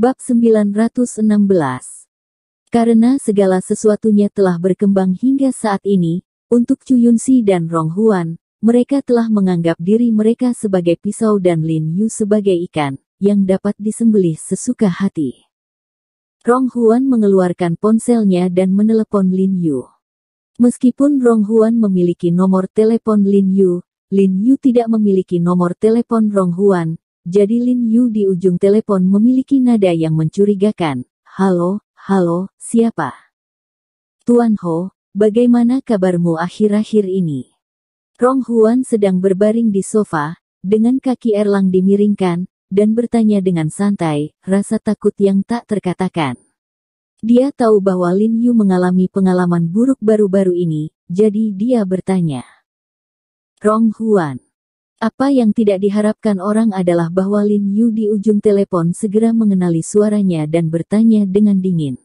Bab 916. Karena segala sesuatunya telah berkembang hingga saat ini, untuk Chu Yunxi dan Rong Huan, mereka telah menganggap diri mereka sebagai pisau dan Lin Yu sebagai ikan, yang dapat disembelih sesuka hati. Rong Huan mengeluarkan ponselnya dan menelepon Lin Yu. Meskipun Rong Huan memiliki nomor telepon Lin Yu tidak memiliki nomor telepon Rong Huan, jadi Lin Yu di ujung telepon memiliki nada yang mencurigakan. Halo, siapa? Tuan Ho, bagaimana kabarmu akhir-akhir ini? Rong Huan sedang berbaring di sofa, dengan kaki erlang dimiringkan, dan bertanya dengan santai, rasa takut yang tak terkatakan. Dia tahu bahwa Lin Yu mengalami pengalaman buruk baru-baru ini, jadi dia bertanya. Rong Huan. Apa yang tidak diharapkan orang adalah bahwa Lin Yu di ujung telepon segera mengenali suaranya dan bertanya dengan dingin.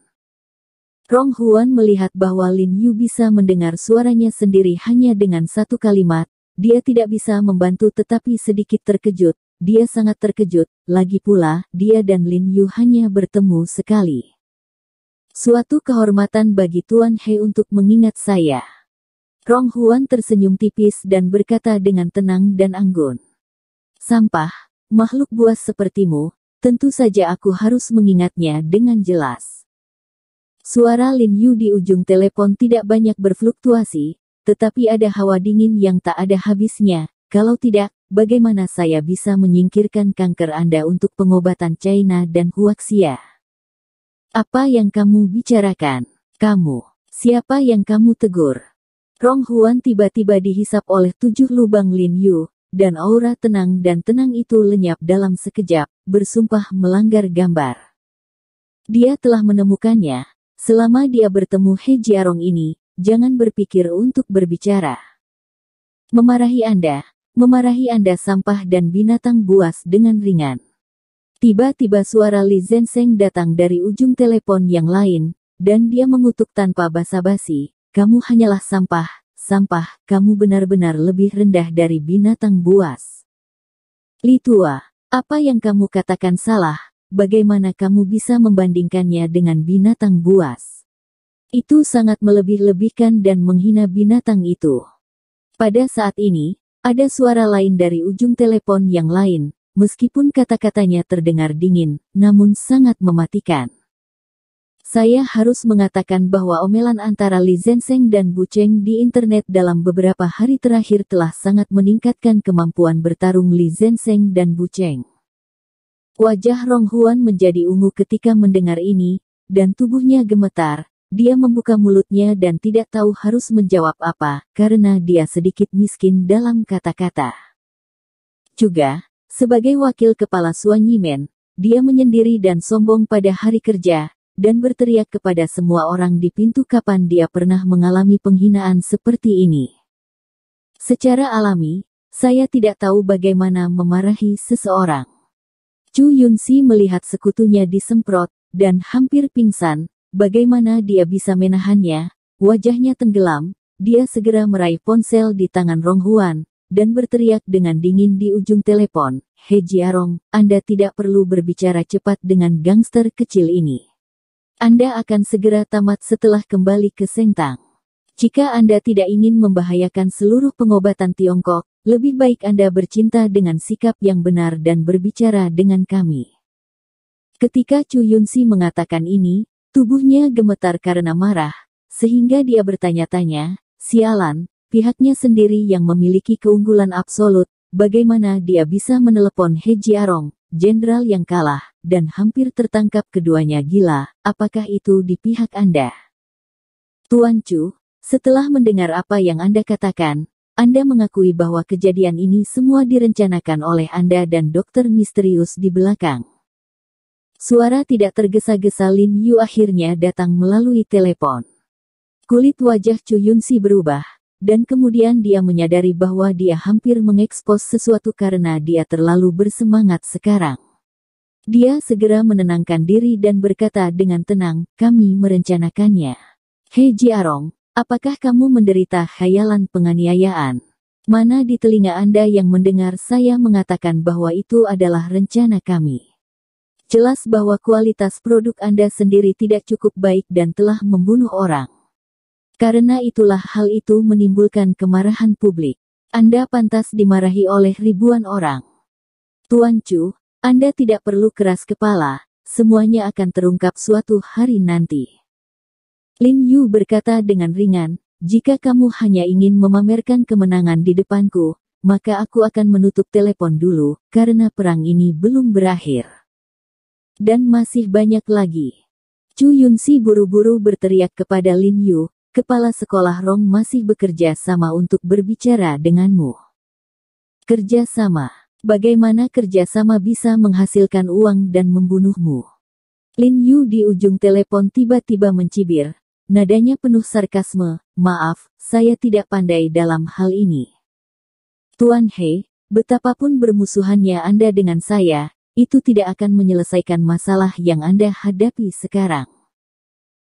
Rong Huan melihat bahwa Lin Yu bisa mendengar suaranya sendiri hanya dengan satu kalimat. Dia tidak bisa membantu tetapi sedikit terkejut. Dia sangat terkejut, lagi pula, dia dan Lin Yu hanya bertemu sekali. Suatu kehormatan bagi Tuan He untuk mengingat saya. Rong Huan tersenyum tipis dan berkata dengan tenang dan anggun. Sampah, makhluk buas sepertimu, tentu saja aku harus mengingatnya dengan jelas. Suara Lin Yu di ujung telepon tidak banyak berfluktuasi, tetapi ada hawa dingin yang tak ada habisnya. Kalau tidak, bagaimana saya bisa menyingkirkan kanker Anda untuk pengobatan China dan Huaxia? Apa yang kamu bicarakan? Kamu, siapa yang kamu tegur? Rong Huan tiba-tiba dihisap oleh 7 lubang Lin Yu, dan aura tenang dan tenang itu lenyap dalam sekejap, bersumpah melanggar gambar. Dia telah menemukannya. Selama dia bertemu He Jiarong ini, jangan berpikir untuk berbicara. Memarahi Anda sampah dan binatang buas dengan ringan. Tiba-tiba suara Li Zhensheng datang dari ujung telepon yang lain, dan dia mengutuk tanpa basa-basi, kamu hanyalah sampah, kamu benar-benar lebih rendah dari binatang buas. Li Tua, apa yang kamu katakan salah, bagaimana kamu bisa membandingkannya dengan binatang buas? Itu sangat melebih-lebihkan dan menghina binatang itu. Pada saat ini, ada suara lain dari ujung telepon yang lain. Meskipun kata-katanya terdengar dingin, namun sangat mematikan. Saya harus mengatakan bahwa omelan antara Li Zhensheng dan Bu Cheng di internet dalam beberapa hari terakhir telah sangat meningkatkan kemampuan bertarung Li Zhensheng dan Bu Cheng. Wajah Rong Huan menjadi ungu ketika mendengar ini, dan tubuhnya gemetar. Dia membuka mulutnya dan tidak tahu harus menjawab apa, karena dia sedikit miskin dalam kata-kata. Juga, sebagai wakil kepala Suan Yimen, dia menyendiri dan sombong pada hari kerja, dan berteriak kepada semua orang di pintu kapan dia pernah mengalami penghinaan seperti ini. Secara alami, saya tidak tahu bagaimana memarahi seseorang. Chu Yunxi melihat sekutunya disemprot, dan hampir pingsan. Bagaimana dia bisa menahannya? Wajahnya tenggelam, dia segera meraih ponsel di tangan Rong Huan, dan berteriak dengan dingin di ujung telepon, He Jiarong, Anda tidak perlu berbicara cepat dengan gangster kecil ini. Anda akan segera tamat setelah kembali ke Sengtang. Jika Anda tidak ingin membahayakan seluruh pengobatan Tiongkok, lebih baik Anda bercinta dengan sikap yang benar dan berbicara dengan kami. Ketika Chu Yunxi mengatakan ini, tubuhnya gemetar karena marah, sehingga dia bertanya-tanya, sialan, pihaknya sendiri yang memiliki keunggulan absolut, bagaimana dia bisa menelepon He Jiarong, jenderal yang kalah, dan hampir tertangkap keduanya gila, apakah itu di pihak Anda? Tuan Chu, setelah mendengar apa yang Anda katakan, Anda mengakui bahwa kejadian ini semua direncanakan oleh Anda dan dokter misterius di belakang. Suara tidak tergesa-gesa Lin Yu akhirnya datang melalui telepon. Kulit wajah Chu Yunxi berubah. Dan kemudian dia menyadari bahwa dia hampir mengekspos sesuatu karena dia terlalu bersemangat sekarang. Dia segera menenangkan diri dan berkata dengan tenang, kami merencanakannya. He Jiarong, apakah kamu menderita khayalan penganiayaan? Mana di telinga Anda yang mendengar saya mengatakan bahwa itu adalah rencana kami? Jelas bahwa kualitas produk Anda sendiri tidak cukup baik dan telah membunuh orang. Karena itulah hal itu menimbulkan kemarahan publik. Anda pantas dimarahi oleh ribuan orang. Tuan Chu, Anda tidak perlu keras kepala, semuanya akan terungkap suatu hari nanti. Lin Yu berkata dengan ringan, jika kamu hanya ingin memamerkan kemenangan di depanku, maka aku akan menutup telepon dulu, karena perang ini belum berakhir. Dan masih banyak lagi. Chu Yunxi buru-buru berteriak kepada Lin Yu, kepala sekolah Rong masih bekerja sama untuk berbicara denganmu. Kerja sama? Bagaimana kerja sama bisa menghasilkan uang dan membunuhmu? Lin Yu di ujung telepon tiba-tiba mencibir, nadanya penuh sarkasme, maaf, saya tidak pandai dalam hal ini. Tuan He, betapapun bermusuhannya Anda dengan saya, itu tidak akan menyelesaikan masalah yang Anda hadapi sekarang.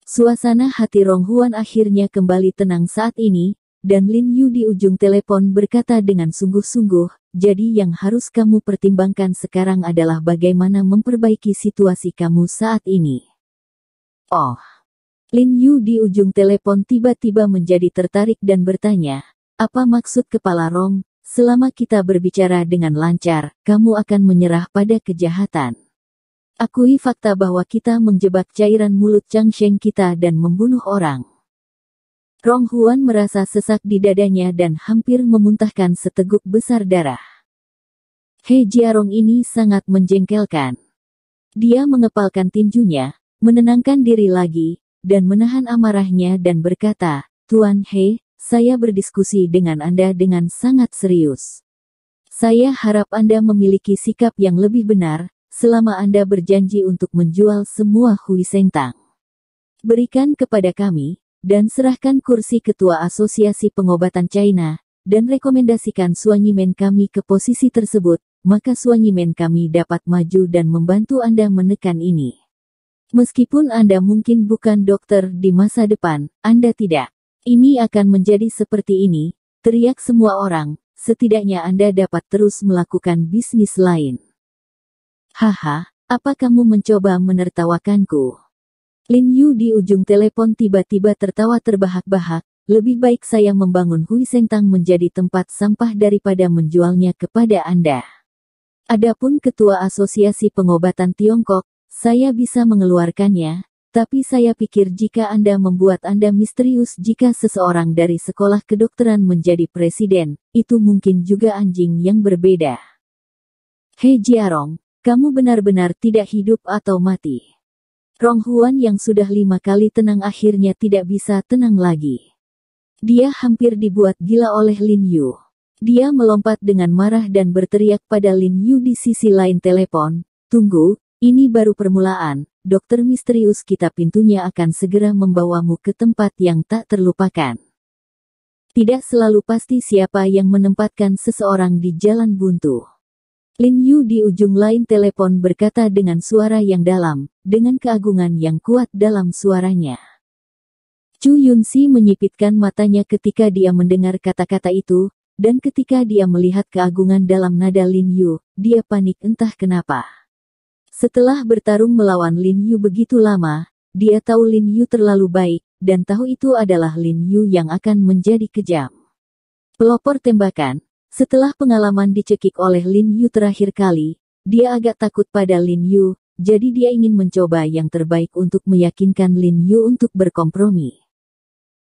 Suasana hati Rong Huan akhirnya kembali tenang saat ini, dan Lin Yu di ujung telepon berkata dengan sungguh-sungguh, jadi yang harus kamu pertimbangkan sekarang adalah bagaimana memperbaiki situasi kamu saat ini. Oh. Lin Yu di ujung telepon tiba-tiba menjadi tertarik dan bertanya, apa maksud kepala Rong? Selama kita berbicara dengan lancar, kamu akan menyerah pada kejahatan. Akui fakta bahwa kita menjebak cairan mulut Changsheng kita dan membunuh orang. Rong Huan merasa sesak di dadanya dan hampir memuntahkan seteguk besar darah. He Jiarong ini sangat menjengkelkan. Dia mengepalkan tinjunya, menenangkan diri lagi, dan menahan amarahnya dan berkata, Tuan He, saya berdiskusi dengan Anda dengan sangat serius. Saya harap Anda memiliki sikap yang lebih benar, selama Anda berjanji untuk menjual semua Hui Sengtang. Berikan kepada kami, dan serahkan kursi ketua Asosiasi Pengobatan China, dan rekomendasikan suanyimen kami ke posisi tersebut, maka suanyimen kami dapat maju dan membantu Anda menekan ini. Meskipun Anda mungkin bukan dokter di masa depan, Anda tidak. Ini akan menjadi seperti ini, teriak semua orang, setidaknya Anda dapat terus melakukan bisnis lain. Haha, apa kamu mencoba menertawakanku? Lin Yu di ujung telepon tiba-tiba tertawa terbahak-bahak, lebih baik saya membangun Hui Sengtang menjadi tempat sampah daripada menjualnya kepada Anda. Adapun ketua Asosiasi Pengobatan Tiongkok, saya bisa mengeluarkannya, tapi saya pikir jika Anda membuat Anda misterius jika seseorang dari sekolah kedokteran menjadi presiden, itu mungkin juga anjing yang berbeda. He Jiarong, kamu benar-benar tidak hidup atau mati. Rong Huan yang sudah 5 kali tenang akhirnya tidak bisa tenang lagi. Dia hampir dibuat gila oleh Lin Yu. Dia melompat dengan marah dan berteriak pada Lin Yu di sisi lain telepon, tunggu, ini baru permulaan, dokter misterius kita pintunya akan segera membawamu ke tempat yang tak terlupakan. Tidak selalu pasti siapa yang menempatkan seseorang di jalan buntu. Lin Yu di ujung lain telepon berkata dengan suara yang dalam, dengan keagungan yang kuat dalam suaranya. Chu Yunxi menyipitkan matanya ketika dia mendengar kata-kata itu, dan ketika dia melihat keagungan dalam nada Lin Yu, dia panik entah kenapa. Setelah bertarung melawan Lin Yu begitu lama, dia tahu Lin Yu terlalu baik, dan tahu itu adalah Lin Yu yang akan menjadi kejam. Pelopor tembakan, setelah pengalaman dicekik oleh Lin Yu terakhir kali, dia agak takut pada Lin Yu, jadi dia ingin mencoba yang terbaik untuk meyakinkan Lin Yu untuk berkompromi.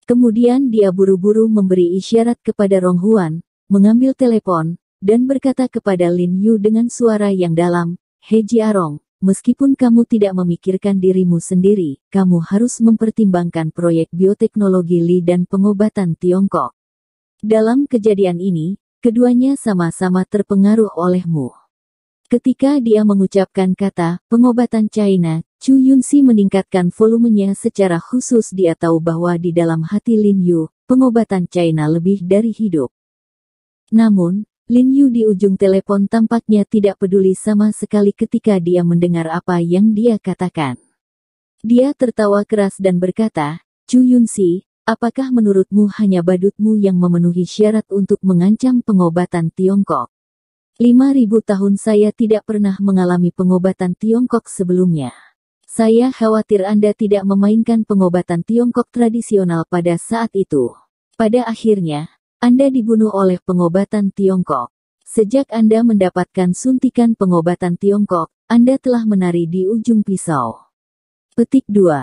Kemudian dia buru-buru memberi isyarat kepada Rong Huan, mengambil telepon, dan berkata kepada Lin Yu dengan suara yang dalam, He Jiarong, meskipun kamu tidak memikirkan dirimu sendiri, kamu harus mempertimbangkan proyek bioteknologi Li dan pengobatan Tiongkok. Dalam kejadian ini, keduanya sama-sama terpengaruh olehmu. Ketika dia mengucapkan kata pengobatan China, Chu Yunxi meningkatkan volumenya secara khusus. Dia tahu bahwa di dalam hati Lin Yu, pengobatan China lebih dari hidup. Namun, Lin Yu di ujung telepon tampaknya tidak peduli sama sekali ketika dia mendengar apa yang dia katakan. Dia tertawa keras dan berkata, Chu Yunxi, apakah menurutmu hanya badutmu yang memenuhi syarat untuk mengancam pengobatan Tiongkok? 5.000 tahun saya tidak pernah mengalami pengobatan Tiongkok sebelumnya. Saya khawatir Anda tidak memainkan pengobatan Tiongkok tradisional pada saat itu. Pada akhirnya, Anda dibunuh oleh pengobatan Tiongkok. Sejak Anda mendapatkan suntikan pengobatan Tiongkok, Anda telah menari di ujung pisau. Petik 2.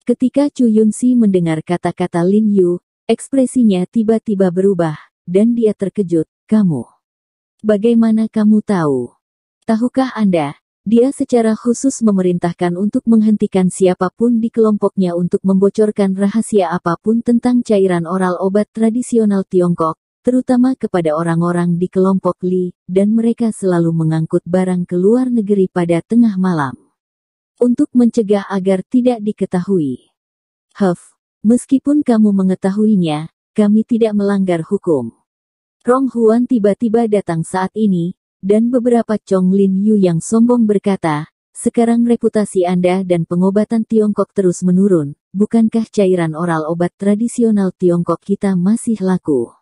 Ketika Chu Yunxi mendengar kata-kata Lin Yu, ekspresinya tiba-tiba berubah, dan dia terkejut. Kamu? Bagaimana kamu tahu? Tahukah Anda, dia secara khusus memerintahkan untuk menghentikan siapapun di kelompoknya untuk membocorkan rahasia apapun tentang cairan oral obat tradisional Tiongkok, terutama kepada orang-orang di kelompok Li, dan mereka selalu mengangkut barang ke luar negeri pada tengah malam. Untuk mencegah agar tidak diketahui. Meskipun kamu mengetahuinya, kami tidak melanggar hukum. Rong Huan tiba-tiba datang saat ini, dan beberapa Chong Lin Yu yang sombong berkata, sekarang reputasi Anda dan pengobatan Tiongkok terus menurun, bukankah cairan oral obat tradisional Tiongkok kita masih laku?